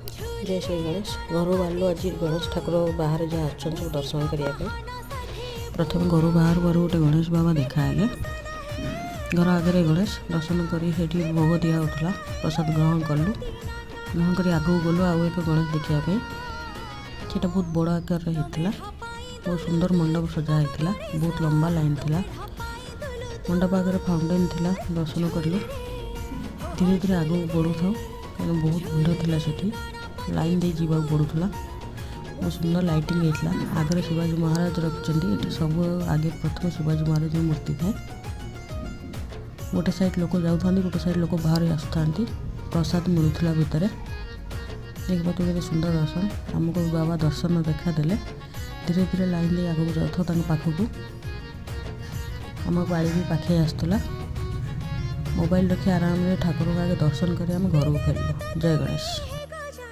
जय श्री गणेश। घर बाहर आज गणेश ठाकुर बाहर जहाँ सब दर्शन करने प्रथम घर बाहर बार गोटे गणेश बाबा देखाले। घर आगे गणेश दर्शन कर भोग दिया होता प्रसाद ग्रहण कलु। ग्रहण कर आगू गलु आउ एक गणेश देखापी से बहुत बड़ आकार होता। बहुत सुंदर मंडप सजा होता। बहुत लंबा लाइन थी। मंडप आगे फाउंटेन थी। दर्शन कलु। धीरे धीरे आगू बढ़ू था कहीं बहुत भिड़ था। सेठी लाइन दे जीवा पड़ूला। बहुत सुंदर लाइटिंग होता। आगे शिवाजी महाराज रखिंट ये सब आगे प्रथम शिवाजी महाराज मूर्ति थाए। गोटे साइड लोक जाता गोटे साइड लोक बाहर आसुता। प्रसाद मिलूला भितर देखा तो सुंदर दर्शन आमको बाबा दर्शन देखादेले। धीरे धीरे लाइन दे आगे जाता पाखक आम पाड़ी भी पाखे आसला। मोबाइल रखी आराम ठाकुर आगे दर्शन कर घर को फेरलु। जय गणेश।